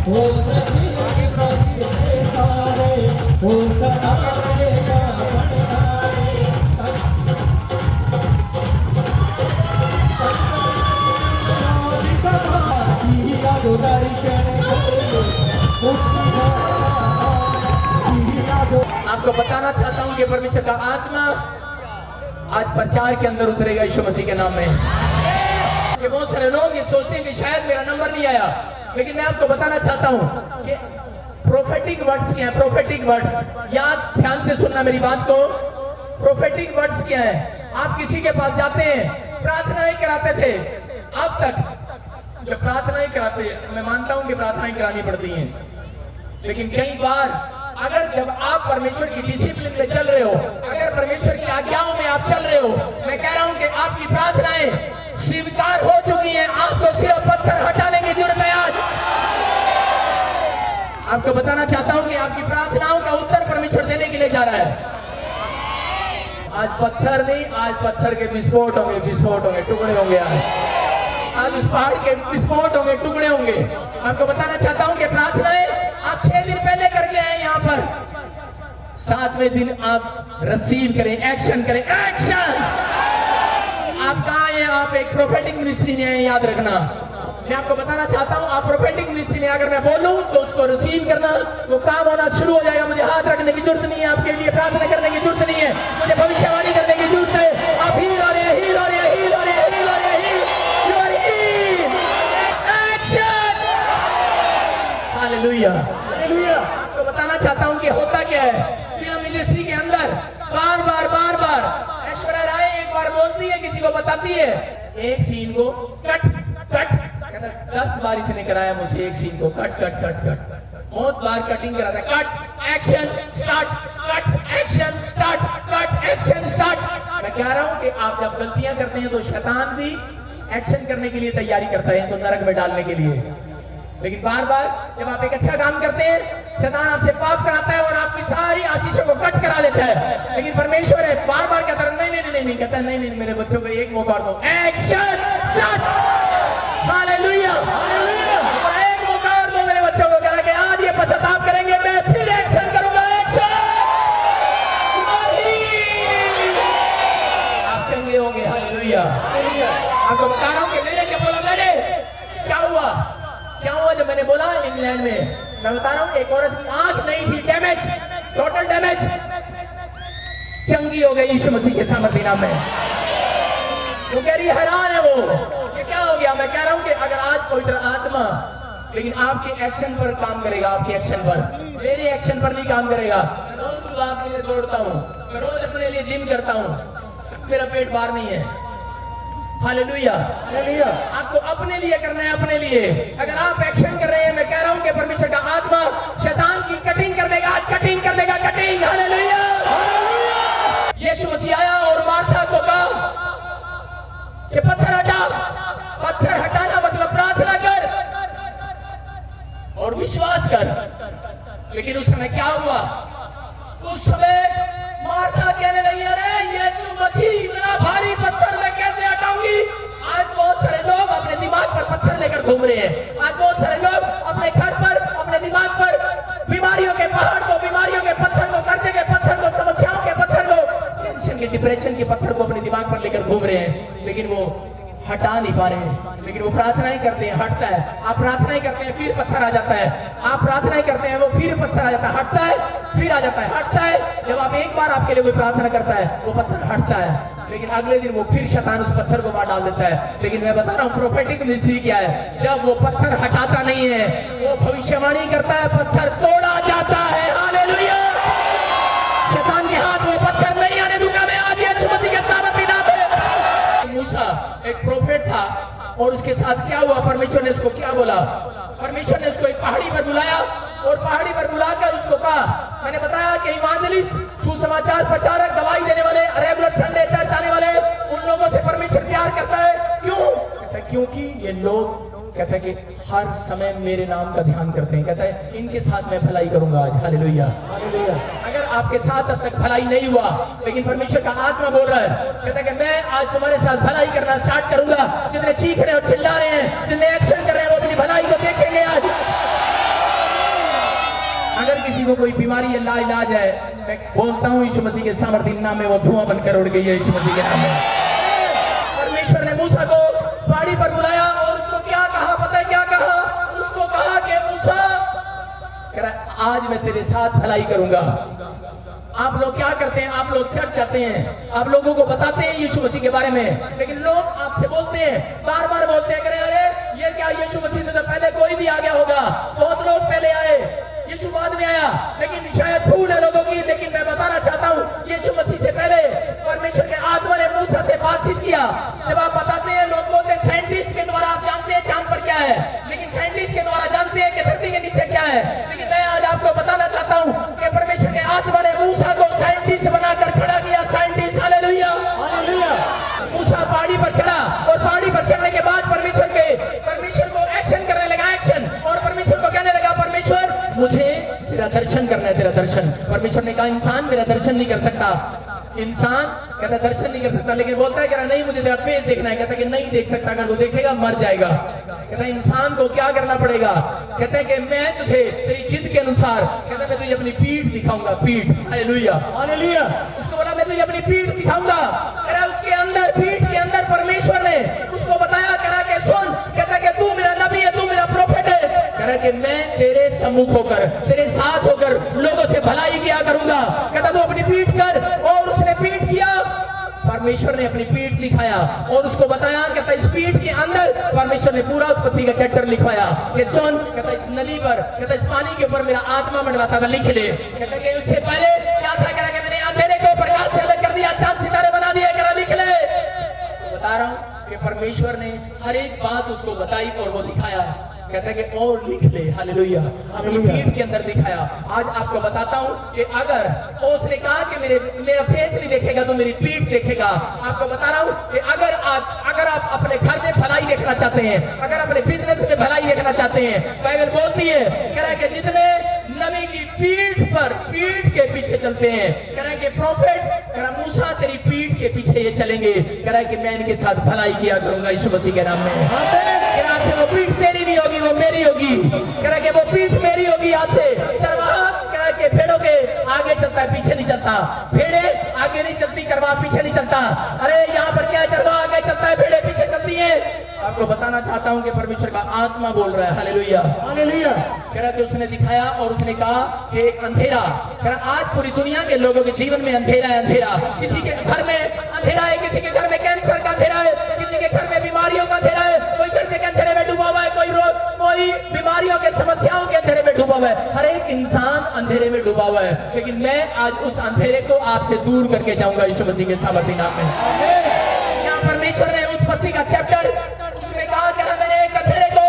आपको बताना चाहता हूं कि परमेश्वर का आत्मा आज प्रचार के अंदर उतरेगा यीशु मसीह के नाम में। कि बहुत सारे लोग ये सोचते हैं कि शायद मेरा नंबर नहीं आया, लेकिन मैं आपको बताना चाहता हूं कि प्रोफेटिक वर्ड्स क्या है। प्रोफेटिक वर्ड्स, याद ध्यान से सुनना मेरी बात को। प्रोफेटिक वर्ड्स क्या है? आप किसी के पास जाते हैं, प्रार्थनाएं कराते थे, अब तक जब प्रार्थनाएं कराते हैं, मैं मानता हूं कि प्रार्थनाएं करानी पड़ती हैं, लेकिन कई बार अगर जब आप परमेश्वर की डिसिप्लिन में चल रहे हो, अगर परमेश्वर की आज्ञाओं में आप चल रहे हो, मैं कह रहा हूं कि आपकी प्रार्थनाएं स्वीकार हो चुकी हैं। आपको सिर्फ पत्थर हटाने की जरूरत है। आज आपको बताना चाहता हूं कि आपकी प्रार्थनाओं का उत्तर परमेश्वर देने के लिए जा रहा है। आज पत्थर नहीं, आज पत्थर के विस्फोट होंगे, विस्फोट होंगे, टुकड़े होंगे। आज उस पहाड़ के विस्फोट होंगे, टुकड़े होंगे। आपको बताना चाहता हूं कि प्रार्थनाएं आप 6 दिन पहले करके आए यहाँ पर, 7वें दिन आप रिसीव करें, एक्शन करें। एक्शन! आप कहाँ हैं? आप एक प्रोफेटिक मिनिस्ट्री में हैं, याद रखना। मैं आपको बताना चाहता हूं, आप प्रोफेटिक मिनिस्ट्री में अगर मैं बोलूं तो उसको रिसीव करना, वो काम होना शुरू हो जाएगा। मुझे हाथ रखने की जरूरत नहीं है, आपके लिए प्रार्थना करने की जरूरत नहीं है, मुझे भविष्यवाणी करने की जरूरत है। आप हील हो रहे हैं, हील हो रहे हैं, हील हो रहे हैं, हील हो रहे हैं, you are heal. Action! Hallelujah, hallelujah. आपको बताना चाहता हूं कि होता क्या है फिल्म इंडस्ट्री के अंदर। बार बार ऐश्वर्या राय एक बार बोलती है, किसी को बताती है, एक सीन को कट कट, 10 बार इसने कराया मुझे एक सीन को कट कट कट कट, बहुत बार कटिंग कराता है। Cut, action, start, cut, action, start, cut, action, start. मैं कह रहा हूं कि आप जब गलतियां करते हैं तो शैतान भी एक्शन करने के लिए तैयारी करता है, इनको नरक में डालने के लिए। लेकिन बार बार जब आप एक अच्छा काम करते हैं, शैतान आपसे पाप कराता है और आपकी सारी आशीषों को कट करा लेता है। लेकिन परमेश्वर है बार बार कहता है नहीं नहीं नहीं नहीं, कहता है नहीं नहीं, मेरे बच्चों को एक मौका दो। Action, start. Hallelujah, hallelujah. एक मौका और दो मेरे बच्चों को, कहा कि आज ये पश्चाताप करेंगे, मैं फिर एक्शन करूंगा। एक्शन! आप चंगे होंगे। हालेलुया। आपको बता रहा हूं कि मैंने क्या बोला, मैंने क्या हुआ जब मैंने बोला इंग्लैंड में, मैं बता रहा हूं एक औरत की आंख नहीं थी, डैमेज, टोटल डैमेज, चंगी हो गई यीशु मसीह के सामर्थ्य नाम में। वो कह रही हैरान है, वो ये क्या हो गया। मैं कह रहा हूं कि अगर आज पवित्र आत्मा लेकिन आपके एक्शन पर काम करेगा, आपके एक्शन पर, मेरे एक्शन पर नहीं काम करेगा। मैं रोज सुबह आपके लिए दौड़ता हूं, मैं रोज अपने लिए जिम करता हूं, मेरा पेट बाहर नहीं है। Hallelujah, hallelujah. आपको अपने लिए करना है, अपने लिए। अगर आप एक्शन कर रहे हैं, मैं कह रहा हूं कि परमेश्वर का आत्मा शैतान की कटिंग कर देगा, आज कटिंग कर देगा, कटिंग। Hallelujah, hallelujah. यीशु मसीह आया और मार्था को कहा कि पत्थर हटा। पत्थर हटाना मतलब प्रार्थना कर और विश्वास कर। लेकिन उस समय क्या हुआ? उस समय मार्था कहने लगी, अरे यीशु मसीह इतना भारी पत्थर मैं कैसे हटाऊंगी। आज बहुत सारे लोग अपने दिमाग पर पत्थर लेकर घूम रहे हैं। आज बहुत सारे लोग अपने घर पर, अपने दिमाग पर बीमारियों के पहाड़ को, बीमारियों के पत्थर को, कर्जे के पत्थर को, समस्याओं के पत्थर को, टेंशन के, डिप्रेशन के पत्थर को अपने दिमाग पर लेकर घूम रहे हैं, लेकिन वो हटा नहीं पा रहे हैं। लेकिन वो प्रार्थनाएं करते हैं, हटता है। आप प्रार्थनाएं करते हैं, फिर पत्थर आ जाता है। आप प्रार्थनाएं करते हैं, वो फिर पत्थर आ जाता है, हटता है, फिर आ जाता है, हटता है। जब आप एक बार आपके लिए कोई प्रार्थना करता है, वो पत्थर हटता है, लेकिन अगले दिन वो फिर शैतान उस पत्थर को मार डाल देता है। लेकिन मैं बता रहा हूँ प्रोफेटिक मिनिस्ट्री क्या है। जब वो पत्थर हटाता नहीं है, वो भविष्यवाणी करता है, पत्थर तोड़ा जाता है। हालेलुया। शैतान के हाथ वो पत्थर नहीं आने दूंगा मैं आज यीशु मसीह के सामने बिना पे। मूसा एक प्रोफेट था और उसके साथ क्या हुआ? परमेश्वर ने उसको क्या बोला? परमेश्वर ने उसको एक पहाड़ी पर बुलाया और पहाड़ी पर बुलाकर उसको कहा, मैंने बताया कि इवांजेलिस्ट, सुसमाचार प्रचारक, दवाई देने वाले, रेगुलर संडे चर्च आने वाले, उन लोगों से परमेश्वर प्यार करता है। क्यों? कहता है क्योंकि ये लोग, कहता है कि हर समय मेरे नाम का ध्यान करते हैं। कहता है इनके साथ मैं भलाई करूंगा आज। Hallelujah, hallelujah. अगर आपके साथ अब तक भलाई नहीं हुआ, लेकिन परमेश्वर का आत्मा बोल रहा है, कहता है कि मैं आज तुम्हारे साथ भलाई करना स्टार्ट करूंगा। जितने चीख रहे हैं और चिल्ला रहे हैं, जितने एक्शन कर रहे हैं, वो अपनी भलाई को देखेंगे आज। कोई बीमारी है लाइलाज है, मैं बोलता हूँ यीशु मसीह के सामर्थ्य नाम में वो धुआं बनकर उड़ गई है यीशु मसीह के नाम में। परमेश्वर ने मूसा को पहाड़ी पर बुलाया और उसको क्या कहा पता है क्या कहा? उसको कहा कि मूसा आज मैं तेरे साथ भलाई करूंगा। आप लोग क्या करते हैं? आप लोग चर्च जाते हैं, आप लोगों को बताते हैं यीशु मसीह के बारे में, लेकिन लोग आपसे बोलते हैं, बार बार बोलते हैं कि अरे ये क्या यीशु मसीह से तो पहले कोई भी आ गया होगा, बहुत लोग पहले आए, यीशु बाद में आया, लेकिन शायद भूल है लोगों की। लेकिन मैं बताना चाहता हूँ यीशु मसीह से पहले परमेश्वर के आत्मा ने मूसा से बातचीत किया। जब आप बताते हैं, लोग बोलते हैं साइंटिस्ट के द्वारा आप जानते हैं चांद पर क्या है, लेकिन साइंटिस्ट के द्वारा जानते हैं कि धरती के नीचे क्या है। लेकिन मैं आज आपको बताना चाहता हूँ कि परमेश्वर के आत्मा ने मूसा को साइंटिस्ट बनाकर खड़ा किया। Scientist, hallelujah hallelujah. मूसा पहाड़ी पर चढ़ा और पहाड़ी पर चढ़ने के बाद परमेश्वर को एक्शन करने लगा, एक्शन। और परमेश्वर को कहने लगा, परमेश्वर मुझे तेरा दर्शन करना है, तेरा दर्शन। परमेश्वर ने कहा इंसान मेरा दर्शन नहीं कर सकता। इंसान कहता दर्शन नहीं कर सकता, लेकिन बोलता है नहीं मुझे तेरा फेस देखना है। कहता है कि नहीं देख सकता, अगर वो देखेगा मर जाएगा। कहता है इंसान को क्या करना पड़ेगा? कहता है कि मैं तुझे तेरी जिद के अनुसार, कहता है मैं तुझे अपनी पीठ दिखाऊंगा, पीठ। Hallelujah hallelujah. उसको बोला मैं तुझे अपनी पीठ दिखाऊंगा। कह उसके अंदर, पीठ के अंदर परमेश्वर ने उसको बताया, कह के सुन, कहता कि तू मेरा नबी है, तू मेरा प्रोफेट है। कह कि मैं तेरे सम्मुख होकर, तेरे साथ होकर लोगों से भलाई किया करूंगा। कहता तू अपनी पीठ कर। और उसने पीठ किया, परमेश्वर ने अपनी पीठ दिखाया और उसको बताया। कहता इस पीठ के अंदर परमेश्वर ने पूरा उत्पत्ति का चैप्टर लिखवाया कि सुन, कहता इस नदी पर, कहता इस पानी के ऊपर मेरा आत्मा मंडराता था, लिख ले। कहता कि उससे पहले क्या था? कह कि मैंने अंधेरे को प्रकाश से अलग कर दिया, चांद सितारे बना दिए, कह लिख ले। तो बता रहा हूं कि परमेश्वर ने हर एक बात उसको बताई और वो दिखाया। कहता है कि और लिख ले, हालेलुया, अपनी पीठ के अंदर दिखाया। आज आपको बताता हूं कि अगर उसने कहा कि मेरा फेस नहीं देखेगा तो मेरी पीठ देखेगा। आपको बता रहा हूं कि अगर आप अपने घर में भलाई देखना चाहते हैं, अगर अपने बिजनेस में भलाई देखना चाहते हैं, बाइबल बोलती है कह रहा है कि जितने नबी की पीठ पर, पीठ के पीछे चलते हैं, कह रहा है कि प्रॉफिट, कह रहा मूसा तेरी पीठ के पीछे ये चलेंगे, कह रहा है कि मैं इनके साथ भलाई किया करूंगा यीशु मसीह के नाम में। कह रहा से वो पीठ तेरी नहीं होगी, वो मेरी होगी। कह रहा कि वो पीठ मेरी होगी। आज से चरवाहा, कह रहा कि भेड़ों के आगे चलता है, पीछे नहीं चलता। भेड़े आगे नहीं चलती, चरवाहा पीछे नहीं चलता। अरे यहाँ पर क्या है? चरवाहा आगे चलता है, भेड़े पीछे चलती है। आपको बताना चाहता हूँ कि परमेश्वर का आत्मा बोल रहा है, हालेलुया हालेलुया। कह रहा कि उसने दिखाया और उसने कहा कि एक अंधेरा, कह रहा आज पूरी दुनिया के लोगों के जीवन में अंधेरा है, अंधेरा। किसी के घर में अंधेरा है, किसी के घर में कैंसर का अंधेरा है, किसी के घर में बीमारियों का अंधेरा है, कोई कर्जे के अंधेरे में डूबा हुआ है, कोई बीमारियों के समस्याओं के अंधेरे में डूबा हुआ है। हर एक इंसान अंधेरे में डूबा हुआ है, लेकिन मैं आज उस अंधेरे को आपसे दूर करके जाऊंगा यीशु मसीह के सामर्थ्य नाम में। यहाँ परमेश्वर ने उत्पत्ति का चैप्टर उसमें कहा, कह रहा मैंने एक अंधेरे को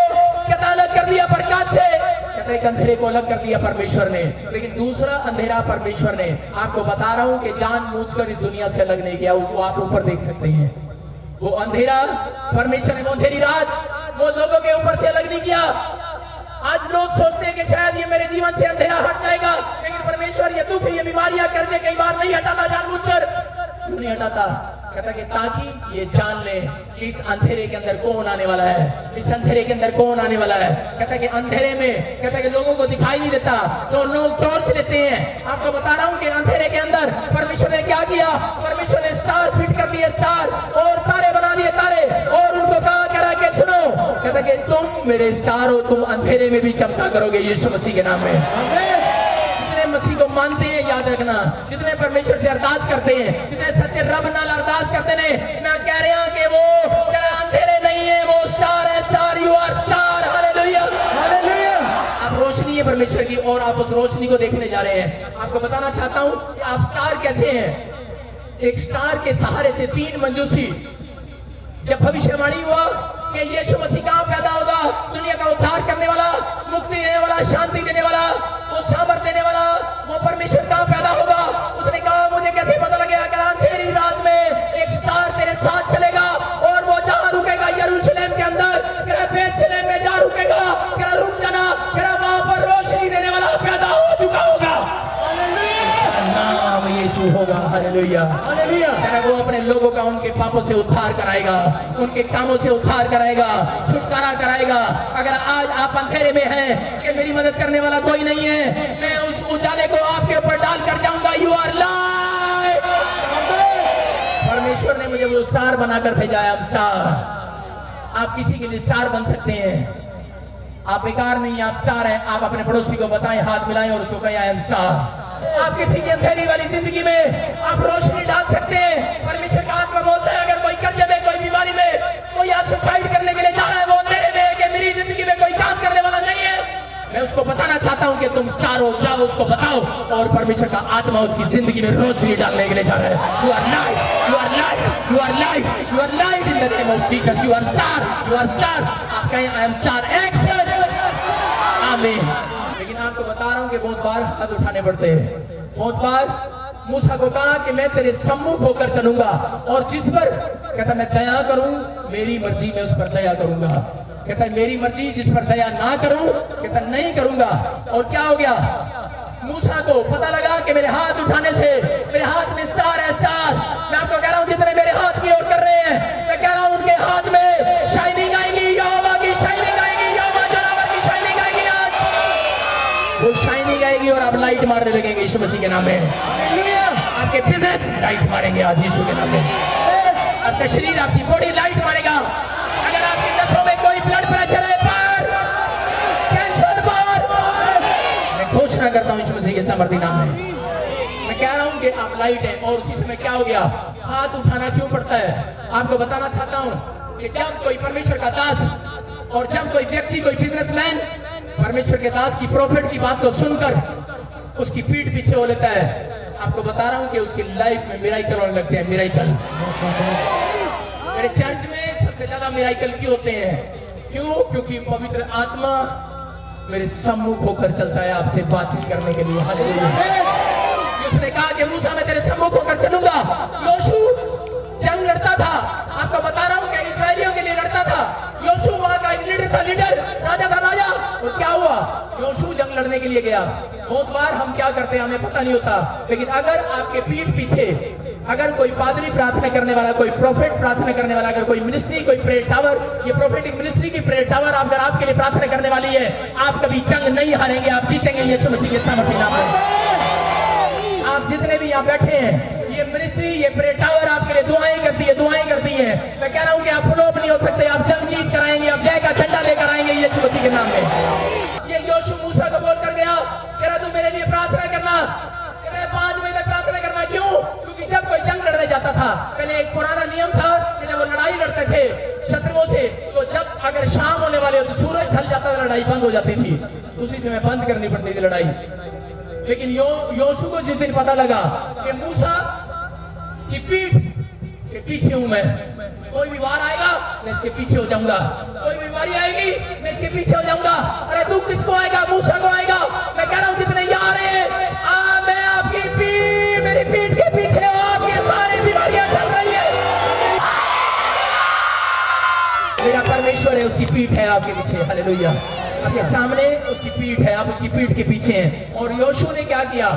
अलग कर दिया प्रकाश से, कहते एक अंधेरे को अलग कर दिया परमेश्वर ने, लेकिन दूसरा अंधेरा परमेश्वर ने, आपको बता रहा हूं कि जानबूझकर इस दुनिया से अलग नहीं किया। उसको आप ऊपर देख सकते हैं, वो अंधेरा परमेश्वर ने, वो अंधेरी रात वो लोगों के ऊपर से अलग नहीं किया। आज लोग सोचते हैं कि शायद ये मेरे जीवन से अंधेरा हट जाएगा, लेकिन परमेश्वर ये दुख, ये बीमारियां, कर्जे कई बार नहीं हटाता जानबूझकर। क्यों नहीं हटाता? कहता कि ताकि ये जान ले कि इस अंधेरे के अंदर कौन आने वाला है, इस अंधेरे के अंदर कौन आने वाला है। कहता कि अंधेरे में, कहता कि लोगों को दिखाई नहीं देता तो लोग टॉर्च देते हैं। आपको बता रहा हूं कि अंधेरे के अंदर परमेश्वर ने क्या किया? परमेश्वर ने स्टार फिट कर दिए, स्टार, और तारे बना दिए, तारे, और उनको कहा, कह रहा कि सुनो, कहता कि तुम मेरे स्टार हो, तुम अंधेरे में भी चमका करोगे यीशु मसीह के नाम में। मसीह को मानते हैं, याद रखना, जितने परमेश्वर से अरदास करते हैं, जितने सच्चे रब नाल अरदास करते हैं, मैं कह रहा हूं कि वो अंधेरे नहीं है, वो स्टार है, star, you are star, hallelujah hallelujah. आप रोशनी है परमेश्वर की और आप उस रोशनी को देखने जा रहे हैं। आपको बताना चाहता हूं कि आप स्टार कैसे हैं। एक स्टार के सहारे से 3 मंजूसी, जब भविष्यवाणी हुआ कि यीशु मसीह कहां पैदा होगा, दुनिया का उद्धार करने वाला, मुक्ति देने वाला, शांति देने वाला, वो सामर्थ देने वाला, वो परमेश्वर कहां पैदा होगा, उसने कहा मुझे कैसे पता लगेगा? अंधेरी रात में एक स्टार तेरे साथ चलेगा और वो जहां रुकेगा यरूशलेम के अंदर, बेथलेहम में जा रुकेगा, रुक जाना, वहां पर रोशनी देने वाला पैदा हो चुका होगा। नाम यीशु होगा, हालेलुया हालेलुया। वो अपने लोगों का उनके पापों से उद्धार कराएगा, उनके कामों से उद्धार कराएगा, छुटकारा कराएगा। अगर आज आप अंधेरे में हैं कि मेरी मदद करने वाला कोई नहीं है, मैं उस उजाले को आपके ऊपर डालकर जाऊंगा। You are light. परमेश्वर ने मुझे वो स्टार बनाकर भेजा है। आप स्टार, आप किसी के लिए स्टार बन सकते हैं। आप बेकार नहीं, आप स्टार हैं। आप अपने पड़ोसी को बताएं, हाथ मिलाएं और उसको कहें आई एम स्टार। आप किसी की अंधेरी वाली जिंदगी में आप रोशनी डाल सकते हैं। परमेश्वर का आत्मा बोलता है अगर कोई कर्जे में, कोई बीमारी में, कोई आज सुसाइड करने के लिए जा रहा है, वो अंधेरे में है कि मेरी जिंदगी में कोई काम करने वाला नहीं है, मैं उसको बताना चाहता हूं कि तुम स्टार हो, जाओ उसको बताओ। और परमेश्वर का आत्मा उसकी जिंदगी में रोशनी डालने के लिए जा रहा है। You are light, you are light, you are light, you are light in the name of Jesus. You are star, you are star. आप कहें आई एम स्टार। एक्शन। आमीन। लेकिन आपको बता रहा हूं कि बहुत बार हाथ उठाने पड़ते हैं। बहुत बार मूसा को कहा कि मैं तेरे सम्मुख होकर चलूंगा और जिस पर कहता मैं दया करूं, मेरी मर्जी में उस पर दया करूंगा। कहता मेरी मर्जी जिस पर दया ना करूं, कहता नहीं करूंगा। और क्या हो गया? मूसा को पता लगा कि मेरे हाथ उठाने से मेरे हाथ में स्टार है। स्टार, मैं आपको कह रहा हूं जितने मेरे हाथ की ओर कर रहे हैं, मैं कह रहा हूं उनके हाथ में शाइनिंग आएगी। यहोवा की शाइनिंग आएगी, यहोवा जनावर की शाइनिंग आएगी। आज वो शाइनिंग आएगी और आप लाइट मारने लगेंगे यीशु मसीह के नाम में। आपके बिजनेस लाइट मारेंगे आज यीशु के नाम में। आपका शरीर, आपकी बॉडी लाइट मारेगा। अगर आपकी नसों में कोई ब्लड प्रेशर है पर, कैंसर पर, मैं घोषणा करता हूं यीशु मसीह के सामर्थी नाम में। मैं कह रहा हूं कि आप लाइट है। और उसी समय क्या हो गया? हाथ उठाना क्यों पड़ता है? आपको बताना चाहता हूं कि जब कोई परमेश्वर का दास और जब कोई व्यक्ति, कोई बिजनेसमैन परमेश्वर के दास की, प्रॉफिट की बात को सुनकर उसकी पीठ पीछे हो लेता है, आपको बता रहा हूं कि उसकी लाइफ में मिराकल होने लगते हैं। मिराकल। मेरे चर्च में सबसे ज्यादा मिराकल क्यों होते हैं? क्यों? क्योंकि पवित्र आत्मा मेरे सम्मुख होकर चलता है आपसे बातचीत करने के लिए। हालेलुया। उसने कहा कि मूसा मैं तेरे सम्मुख होकर चलूंगा। योशू जंग लड़ता था। आपको बता रहा हूं कि इस्राएलियों के लिए लड़ता था। योशू वहां का एक लीडर था, लीडर, राजा था, राजा। और क्या हुआ? योशू जंग लड़ने के लिए गया। बहुत बार हम क्या करते हैं हमें पता नहीं होता, लेकिन अगर आपके पीठ पीछे अगर कोई पादरी प्रार्थना करने वाला, कोई प्रोफेट प्रार्थना करने वाला, अगर कोई मिनिस्ट्री, कोई प्रेयर टावर, ये प्रोफेटिक मिनिस्ट्री की प्रेयर टावर अगर आपके लिए प्रार्थना करने वाली है, आप कभी जंग नहीं हारेंगे, आप जीतेंगे यीशु मसीह के सामर्थी नाम में। आप जितने भी यहाँ बैठे हैं, ये मिनिस्ट्री, ये प्रेयर टावर आपके लिए दुआएं करती है, दुआएं करती है। मैं कह रहा हूँ कि आप फ्लॉप नहीं हो सकते, आप जंग जीत कराएंगे, आप जय का झंडा लेकर आएंगे यीशु मसीह के नाम में। ये योशू मूसा को बोल कर गया, कह रहा तू मेरे लिए प्रार्थना करना, 5 बजे तक प्रार्थना करना। क्यों? क्योंकि जब कोई जंग लड़ने जाता था, पहले एक पुराना नियम था कि जब वो लड़ाई लड़ते थे शत्रुओं से, तो जब अगर शाम होने वाले हो तो सूरज ढल जाता था, लड़ाई बंद हो जाती थी, उसी समय बंद करनी पड़ती थी लड़ाई। लेकिन योशू को जिस दिन पता लगा कि मूसा की पीठ के पीछे हूं मैं, कोई भी वार आएगा मैं इसके पीछे हो जाऊंगा, कोई बीमारी आएगी मैं इसके पीछे हो जाऊंगा। अरे दुख किसको आएगा? मूसा को आएगा। मैं कह रहा हूं जितने यहाँ आ रहे हैं, मैं आपकी पीठ, मेरी पीठ के पीछे हो, आपकी सारी बीमारियां टल रही है। मेरा परमेश्वर है, उसकी पीठ है आपके पीछे। हालेलुया। आपके सामने उसकी पीठ है, आप उसकी पीठ के पीछे हैं। और योशू ने क्या किया?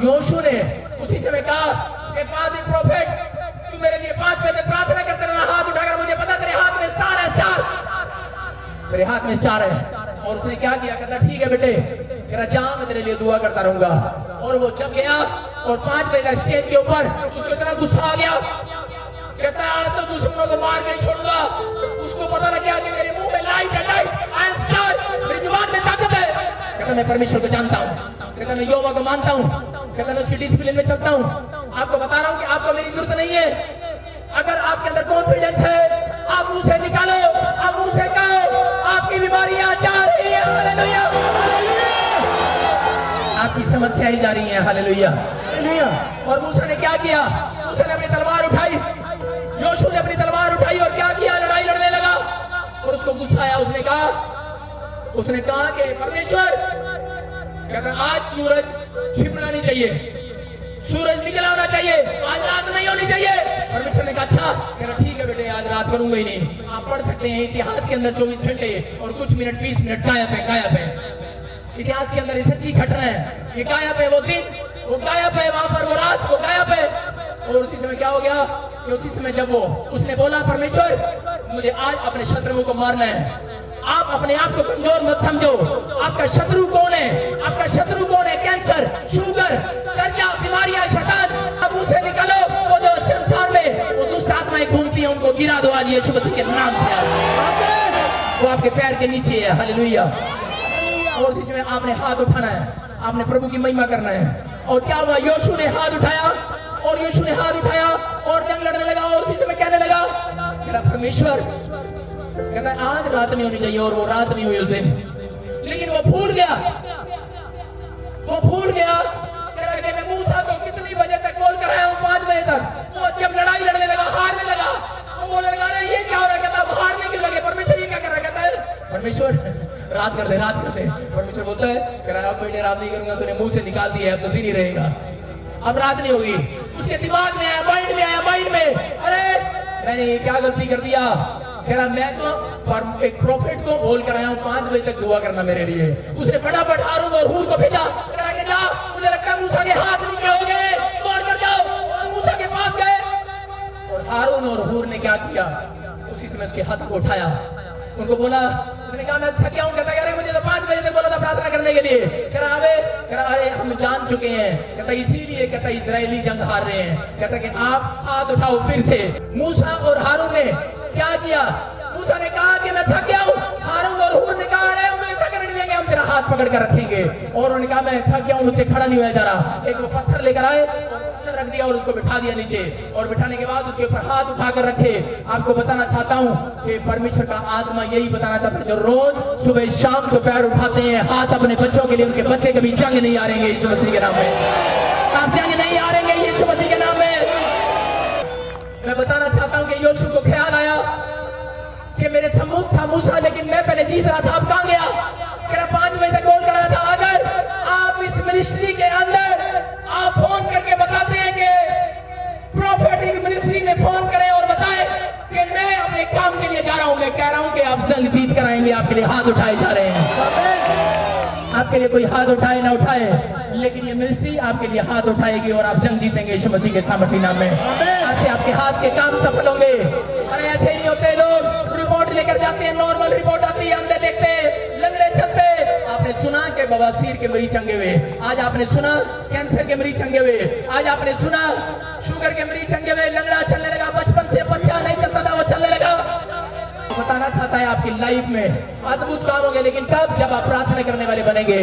योशू ने उसी समय कहा कि पादरी प्रोफेट तू मेरे लिए 5 बजे तक प्रार्थना करते रहना, हाथ उठाकर, मुझे पता तेरे हाथ में स्टार है, स्टार, तेरे हाथ में स्टार है। और उसने क्या किया? कहता ठीक है बेटे, कहता जा मैं तेरे लिए दुआ करता रहूंगा। और वो जब गया और 5 बजे तक स्टेज के ऊपर, उसको इतना गुस्सा आ गया, कहता आज तो दुश्मनों को मार के छोड़ूंगा। उसको पता लग गया कि मेरे मुंह में लाइट है, लाइट, आई एम स्टार, मेरी जुबान में ताकत है। कहता मैं परमेश्वर को जानता हूँ, कहता मैं यहोवा को मानता हूँ, कहता मैं उसकी डिसिप्लिन में चलता हूँ। आपको बता रहा हूँ कि आपको मेरी जरूरत नहीं है। अगर आपके अंदर कॉन्फिडेंस है, आप मुंह से निकालो, आप मुंह से कहो, आपकी बीमारियां जा रही है। हालेलुया। आपकी समस्याएं जा रही हैं। हालेलुया। और मूसा ने क्या किया? मूसा ने अपनी तलवार उठाई, योशू ने अपनी तलवार उठाई और क्या किया? लड़ाई लड़ने लगा। और उसको गुस्सा आया, उसने कहा कि परमेश्वर, कहता आज सूरज छिपना नहीं चाहिए, सूरज निकला होना चाहिए, आज रात नहीं होनी चाहिए। परमेश्वर ने कहा अच्छा, कहना ठीक है बेटे, आज रात करूंगा ही नहीं। आप पढ़ सकते हैं इतिहास के अंदर 24 घंटे और कुछ मिनट, 20 मिनट गायब है, गायब है। इतिहास के अंदर ये सच्ची घटना है। ये गायब है, वो दिन वो गायब है, वहां पर वो रात वो गायब है। और उसी समय क्या हो गया कि उसी समय जब वो उसने बोला परमेश्वर मुझे आज अपने शत्रुओं को मारना है, आप अपने आप को कमजोर मत समझो। आपका शत्रु कौन है? आपका शत्रु कौन है? कैंसर, गिरा दो आज यीशु मसीह के नाम से। वो आपके पैर के नीचे है। हालेलुया। और इसमें आपने हाथ उठाना है, आपने प्रभु की महिमा करना है। और क्या हुआ, यीशु ने हाथ उठाया और यीशु ने हाथ उठाया और जंग लड़ने लगा और इसी समय कहने लगा, मेरा परमेश्वर कहता है आज रात नहीं होनी चाहिए, और वो रात नहीं हुई उस दिन। लेकिन वो भूल गया कि मैं मूसा को कितनी बजे तक कॉल कर रहा हूँ, 5 बजे तक। वो जब लड़ाई लड़ने लगा, हारने लगा, वो बोलने लगा अरे ये क्या हो रहा है, कहता हारने क्यों लगे, परमेश्वर ये क्या कर रहा है, कहता है परमेश्वर रात कर दे। परमेश्वर बोलता है कह रहा है अब मैं रात नहीं करूंगा, तूने मुंह से निकाल दिया, अब तो दिन ही रहेगा, अब रात नहीं होगी। उसके दिमाग में आया, माइंड में अरे मैंने ये क्या गलती कर दिया। कह रहा मैं तो एक प्रोफेट को बोल कर आया हूँ 5 बजे तक दुआ करना मेरे लिए। उसने फटाफट हारून और हूर को भेजा, कह रहा कि जा, मुझे लगता है मूसा के हाथ नीचे हो गए, दौड़ कर जाओ। और मूसा के पास गए और हारून और हूर ने क्या किया, उसी समय उसके हाथ को उठाया, उनको बोला, उसने कहा मैं थक गया हूँ। कहता अरे मुझे तो 5 बजे तक बोला था प्रार्थना करने के लिए। कह रहा अरे हम जान चुके हैं, कहता इसीलिए कहता इजरायली जंग हार रहे हैं। कहता कि आप हाथ उठाओ फिर से। मूसा और हारून ने क्या किया, मूसा ने कहा कि मैं थक गया हूँ, हारून और हूर ने कहा अरे हमें थक नहीं देंगे, हम तेरा हाथ पकड़ कर रखेंगे। और उन्होंने कहा मैं थक गया हूँ, मुझसे खड़ा नहीं हुआ जा रहा। एक वो पत्थर लेकर आए, पत्थर रख दिया और उसको बिठा दिया नीचे, और बिठाने के बाद उसके ऊपर हाथ उठाकर रखे। आपको बताना चाहता हूँ कि परमेश्वर का आत्मा यही बताना चाहता है, जो रोज सुबह शाम को पैर उठाते हैं हाथ अपने बच्चों के लिए, उनके बच्चे कभी जंग नहीं हारेंगे यीशु मसीह के नाम में। आप जंग नहीं हारेंगे यीशु मसीह के नाम में। मैं बताना चाहता हूँ कि यीशु को ख्याल आया कि मेरे सम्मुख था मूसा, लेकिन मैं पहले जीत रहा था, अब कहां गया। कह 5 बजे तक बोल कर रहा था, अगर आप इस मिनिस्ट्री के अंदर आप फोन करके बताते हैं कि प्रोफेटिक मिनिस्ट्री में फोन करें और बताएं कि मैं अपने काम के लिए जा रहा हूं, मैं कह रहा हूं कि आप जंग जीत कर आएंगे। आपके लिए हाथ उठाए जा रहे हैं, आपके लिए कोई हाथ उठाए ना उठाए, लेकिन ये मिनिस्ट्री आपके लिए हाथ उठाएगी और आप जंग जीतेंगे यीशु मसीह के सामर्थ्य नाम में। आज से आपके हाथ के काम सफल होंगे। अरे ऐसे नहीं होते, लोग रिपोर्ट लेकर जाते हैं, नॉर्मल रिपोर्ट आती है, अंधे देखते, लंगड़े चलते। आपने सुना कि बवासीर के मरीज चंगे हुए, आज आपने सुना कैंसर के मरीज चंगे हुए, आज आपने सुना शुगर के मरीज चंगे हुए, लंगड़ा चलने लगा, बचपन से बच्चा नहीं चलता था वो चलने लगा। बताना चाहता है आपकी लाइफ में अद्भुत काम होंगे, लेकिन कब, जब आप प्रार्थना करने वाले बनेंगे।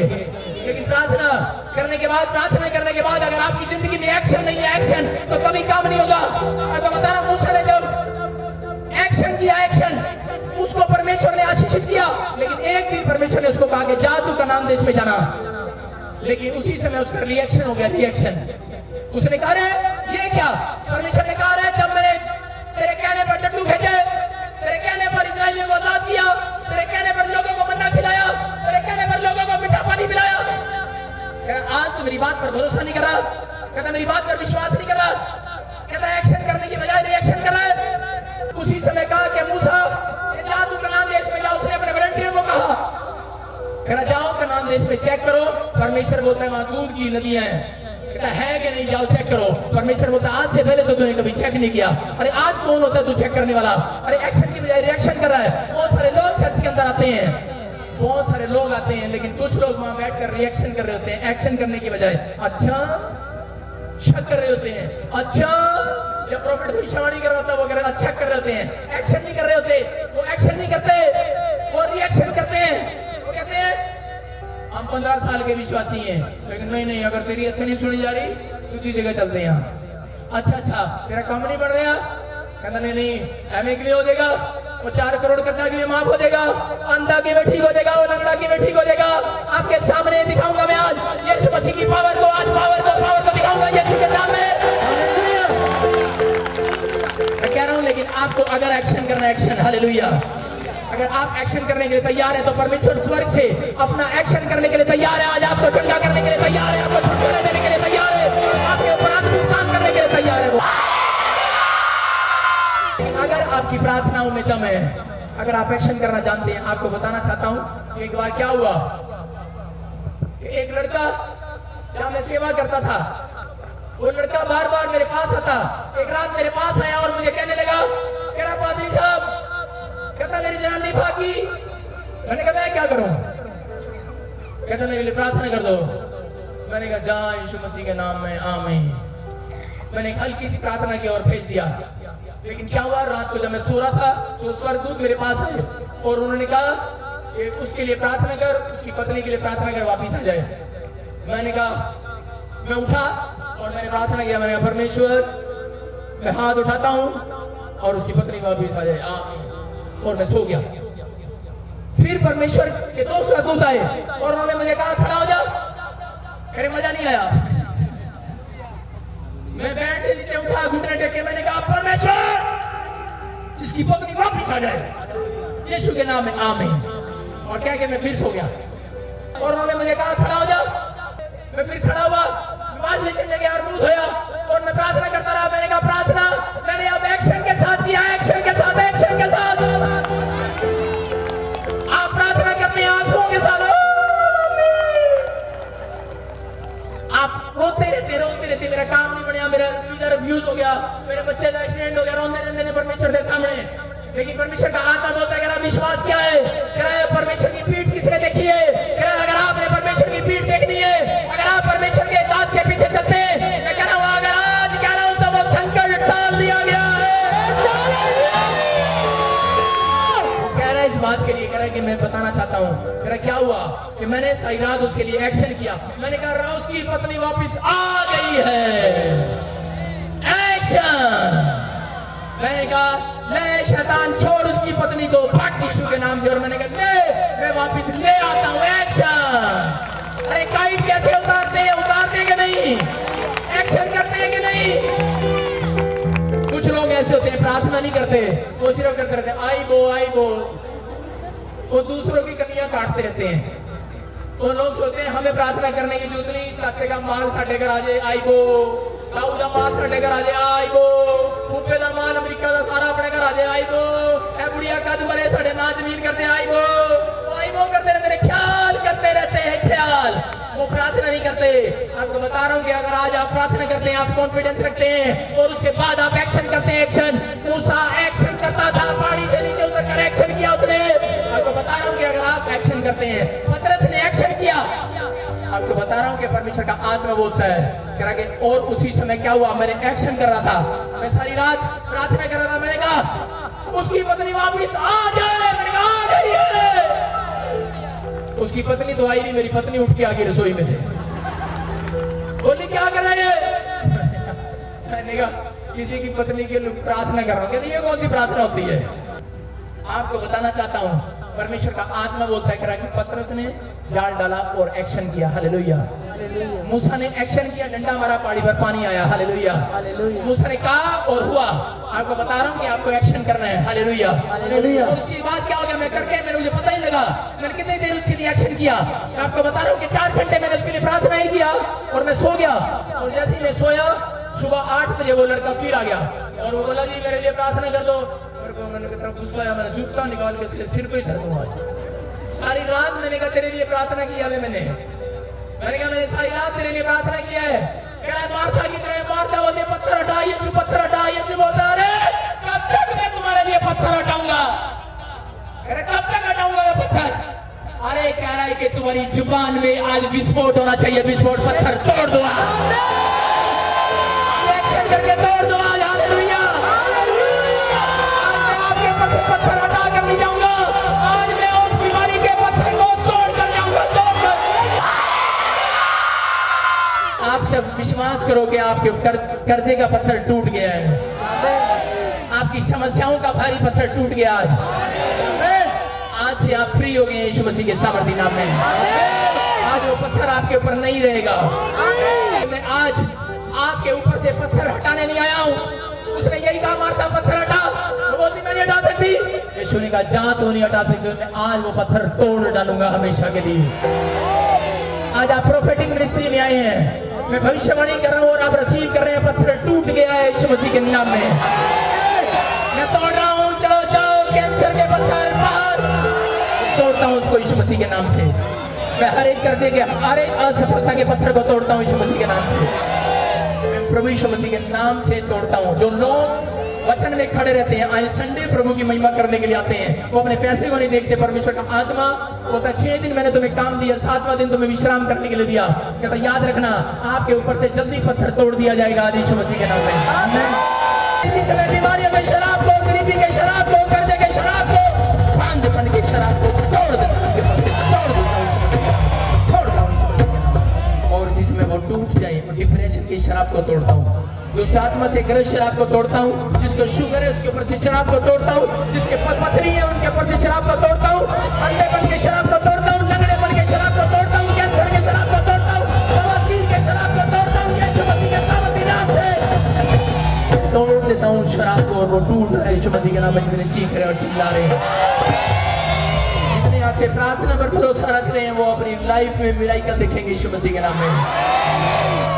लेकिन प्रार्थना करने के बाद अगर आपकी जिंदगी में एक्शन नहीं है, एक्शन तो कभी काम नहीं होगा। आपको बता रहा, मूसा ने जब एक्शन किया, उसको परमेश्वर ने आशीषित किया, लेकिन एक दिन परमेश्वर ने उसको कहा कि जा तू कनान देश में जाना। लेकिन उसी समय उसका रिएक्शन हो गया, उसने कहा ये क्या, परमेश्वर ने कहा जब मैंने तेरे कहने पर टट्टू भेजे, तेरे कहने पर इस्राएलियों को आजाद किया, तेरे कहने पर लोगों को मन्ना खिलाया, तेरे कहने पर लोगों को मीठा पानी पिलाया, आज तू मेरी बात पर भरोसा नहीं कर रहा, कहता मेरी बात पर विश्वास नहीं कर रहा, कहता एक्शन करने की बजाय रिएक्शन कर रहा है। उसी समय कहा कि मूसा जा तू कनान देश में जा। उसने अपने वॉलंटियर को कहा, कहता जाओ कनान देश में चेक करो। परमेश्वर बोलता है वहां दूध की नदियां हैं, कहता है कि नहीं, जाओ चेक करो। परमेश्वर बोलता आज से पहले तो तूने कभी चेक नहीं किया। अरे आज कौन होता है तू चेक करने वाला। अरे एक्शन की बजाय रिएक्शन कर रहा है। बहुत सारे लोग चर्च के अंदर आते हैं, बहुत सारे लोग आते हैं, लेकिन कुछ लोग वहां बैठकर रिएक्शन कर रहे होते हैं, एक्शन करने की बजाय अच्छा शक कर रहे होते हैं। अच्छा जब प्रॉफिट भविष्यवाणी कर रहा होता है वो कर अच्छा कर रहे होते हैं, एक्शन नहीं कर रहे होते, वो एक्शन नहीं करते, वो रिएक्शन करते हैं। वो कहते हैं हम 15 साल के विश्वासी हैं, लेकिन नहीं, अगर तेरी अच्छी नहीं सुनी जा रही दूसरी जगह चलते हैं यहाँ। अच्छा तेरा काम नहीं बढ़ रहा, कहता नहीं एमए के लिए हो जाएगा, वो 4 करोड़ कर्जा के लिए माफ हो जाएगा, अंधा की भी ठीक हो जाएगा, वो लंगड़ा की भी ठीक हो जाएगा। आपके सामने दिखाऊंगा मैं आज यीशु मसीह की पावर को, आज पावर को दिखाऊंगा यीशु के नाम में। मैं कह रहा हूं, लेकिन आपको अगर एक्शन करना, एक्शन, हालेलुया। अगर आप एक्शन करने के लिए तैयार है तो परमेश्वर स्वर्ग से अपना एक्शन करने के लिए तैयार है। आज आपको चंगा करने के लिए तैयार है, आपको छुटकारा देने के लिए तैयार है, आपके ऊपर अद्भुत काम करने के लिए तैयार है वो। अगर आपकी प्रार्थनाओं में दम है, अगर आप एक्शन करना जानते हैं, आपको बताना चाहता हूं कि एक बार क्या हुआ कि एक लड़का जहां मैं सेवा करता था, वो लड़का बार मेरे पास आता। एक रात मेरे पास आया और मुझे कहने लगा, कह रहा पादरी साहब, कहता मेरी जनानी भागी। मैंने कहा मैं क्या करूं, कहता मेरे लिए प्रार्थना कर दो। मैंने कहा जा यीशु मसीह के नाम में आमीन। मैंने एक हल्की सी प्रार्थना की और भेज दिया। लेकिन क्या हुआ, रात को जब मैं सो रहा था तो स्वर्गदूत मेरे पास आए और उन्होंने कहा कि उसके लिए प्रार्थना कर, उसकी पत्नी के लिए प्रार्थना कर, वापिस आ जाए। मैंने कहा, मैं उठा और मैंने प्रार्थना किया, मैंने कहा परमेश्वर मैं हाथ उठाता हूं और उसकी पत्नी वापिस आ जाए, आमीन। और मैं सो गया। फिर परमेश्वर के दो स्वर्गदूत आए और उन्होंने मुझे कहा खड़ा हो जा। अरे मजा नहीं आया। मैं बेड से नीचे उठा, घुटने टेक के मैंने कहा परमेश्वर इसकी पत्नी वापिस आ जाए यीशु के नाम में, आमीन। और क्या कि मैं फिर सो गया और उन्होंने मुझे कहा खड़ा हो जा। मैं फिर खड़ा हुआ, वॉश बेसिन में गया और मुंह धोया और मैं प्रार्थना करता रहा। मैंने कहा प्रार्थना मैंने अब एक्शन के साथ किया, एक्शन के साथ, एक्शन के साथ। आप प्रार्थना करते हैं आंसुओं के साथ, आप रोते रहते, मेरा काम नहीं बढ़िया, मेरा वीजा रिफ्यूज हो गया, मेरे बच्चे का एक्सीडेंट हो गया, रोते रहते परमेश्वर के सामने। लेकिन परमेश्वर का आत्मा बोलता है अगर विश्वास क्या है, परमेश्वर की पीठ किसने देखी है, अगर आपने परमेश्वर की पीठ देखनी है, अगर आप परमेश्वर के दास के पीछे चलते हैं, मैं कह रहा हूं अगर आज कह रहा हूं तो वो संकट टाल दिया गया है। वो कह रहा है इस बात के लिए, कह रहा है कि मैं बताना चाहता हूं, कह रहा क्या हुआ कि मैंने सारी रात उसके लिए एक्शन किया। मैंने कहा उसकी पत्नी वापिस आ गई है, एक्शन। मैंने कहा ले शैतान छोड़ उसकी पत्नी को, भाग यीशु के नाम से। और मैंने कहा ले मैं वापिस ले आता हूं, एक्शन। अरे काइट कैसे उतारते हैं, उतारते कि नहीं, एक्शन करते हैं कि नहीं। कुछ लोग ऐसे होते हैं प्रार्थना नहीं करते, वो सिर्फ करते रहते हैं आई बो, वो दूसरों की कमियां काटते रहते हैं। वो लोग सोचते हैं हमें प्रार्थना करने की जरूरत नहीं, चाचे का माल साढ़े घर आ जाए, आई बो, ताऊ का माल साढ़े घर आ जाए, आई बो, फूफे का माल अमेरिका का सारा अपने घर आ जाए, आई बो, ए बुढ़िया कद मरे साढ़े ना जमीन करते, आई बो करते रहते हैं, ख्याल करते रहते हैं, ख्याल। वो प्रार्थना नहीं करते। आपको बता रहा हूं कि अगर आज आप प्रार्थना करते हैं, आप कॉन्फिडेंस रखते हैं और उसके बाद आप एक्शन करते हैं, एक्शन। मूसा एक्शन करता था, पहाड़ी से नीचे उतरकर एक्शन किया उसने। आपको बता रहा हूं कि अगर आप एक्शन करते हैं, पतरस ने एक्शन किया। आपको बता रहा हूं कि परमेश्वर का आत्मा बोलता है, कह रहा कि और उसी समय क्या हुआ, मैंने एक्शन कर रहा था, मैं सारी रात प्रार्थना कर रहा था। मैंने कहा उसकी पत्नी वापिस आ जाए, मैंने कहा आ गई है। उसकी पत्नी तो आई नहीं, मेरी पत्नी उठ के आ गई रसोई में से, बोली क्या कर रहे हैं। मैंने कहा किसी की पत्नी के लिए प्रार्थना कर रहा हूं। कहते ये कौन सी प्रार्थना होती है। आपको बताना चाहता हूं, परमेश्वर का आत्मा बोलता है कि पतरस ने जाल डाला और एक्शन किया, हालेलुया। मूसा ने एक्शन किया, डंडा मारा, पहाड़ी पर पानी आया, हालेलुया। मूसा ने कहा और हुआ। आपको बता रहा हूं कि आपको एक्शन करना है, हालेलुया। और उसके बाद क्या हो गया, मैं करके मेरे मुझे पता ही लगा मैंने कितनी देर उसके लिए एक्शन किया। मैं आपको बता रहा हूं कि 4 घंटे मैंने उसके लिए प्रार्थना ही किया और मैं सो गया। और जैसे ही मैं सोया, सुबह 8 बजे वो लड़का फिर आ गया और वो बोला जी मेरे लिए प्रार्थना कर दो। मैंने गुस्सा आया, मैंने जूता निकाल के सिर पे धर दूंगा। सारी रात मैंने कहा तेरे लिए प्रार्थना किया है, मैंने कहा मैंने सारी रात तेरे लिए प्रार्थना किया है। कह रहा है मार्था की तरह, मार्था बोलते पत्थर हटा, यीशु पत्थर हटा। यीशु बोलता अरे कब तक मैं तुम्हारे लिए पत्थर हटाऊंगा, कब तक हटाऊंगा मैं पत्थर। अरे कह रहा है कि तुम्हारी जुबान में आज विस्फोट होना चाहिए, विस्फोट, पत्थर तोड़ दो, एक्शन करके तोड़ दो आज, हालेलुया। पत्थर हटा कर ले जाऊंगा आज, मैं उस बीमारी के पत्थर को तोड़ कर जाऊंगा, आप सब विश्वास करो कि आपके कर्जे का पत्थर टूट गया है, आपकी समस्याओं का भारी पत्थर टूट गया आज से आप फ्री हो गए यीशु मसीह के सामर्थी नाम में। आज वो पत्थर आपके ऊपर नहीं रहेगा। मैं आज आपके ऊपर से पत्थर हटाने नहीं आया हूं। उसने यही कहा मार्था पत्थर हटा, वो बोलती मैं नहीं हटा सकती। यीशु ने कहा जहां तू नहीं हटा सकती, मैं आज वो पत्थर तोड़ डालूंगा हमेशा के लिए। आज आप प्रोफेटिक मिनिस्ट्री में आए हैं, मैं भविष्यवाणी कर रहा हूं और आप रिसीव कर रहे हैं, पत्थर टूट गया है यीशु मसीह के नाम में। मैं तोड़ रहा हूं, चलो जाओ कैंसर के पत्थर बाहर, तोड़ता हूं उसको यीशु मसीह के नाम से। मैं हर एक कर्जे के, हर एक असफलता के पत्थर को तोड़ता हूं यीशु मसीह के नाम से। प्रभु यीशु मसीह के नाम से तोड़ता हूं। जो लोग वचन में खड़े रहते हैं, आज संडे प्रभु की महिमा करने के लिए आते हैं, वो अपने पैसे को नहीं देखते। परमेश्वर का आत्मा बोलता 6 दिन मैंने तुम्हें काम दिया, 7वां दिन तुम्हें विश्राम करने के लिए दिया। कहता याद रखना आपके ऊपर से जल्दी पत्थर तोड़ दिया जाएगा यीशु मसीह के नाम में। इसी समय बीमारियों में शराब को, गरीबी के शराब को, कर्जे के शराब को, भांजपन के शराब को तोड़ देता हूं, उनके पास से तोड़ देता हूं, तोड़ता हूं और इसी समय वो टूट जाए। वो डिप्रेशन की शराब को तोड़ता हूं, दुष्ट आत्मा से ग्रस्त शराब को तोड़ता हूं, जिसको शुगर है उसके ऊपर से शराब को तोड़ता हूं, जिसके पथरी है उनके ऊपर से शराब को तोड़ता हूं, अंधेपन के शराब को तोड़ता हूं, लंगड़ेपन के शराब को तोड़ता हूं, कैंसर के शराब को तोड़ता हूं, बवासीर के शराब को तोड़ता हूं। यीशु मसीह के सामर्थी नाम से तोड़ देता हूं शराब को और वो टूट रहा है यीशु मसीह के नाम में। जितने चीख रहे और चिल्ला रहे हैं, जितने आज से प्रार्थना पर भरोसा रख रहे हैं, वो अपनी लाइफ में मिराकल देखेंगे यीशु मसीह के नाम में।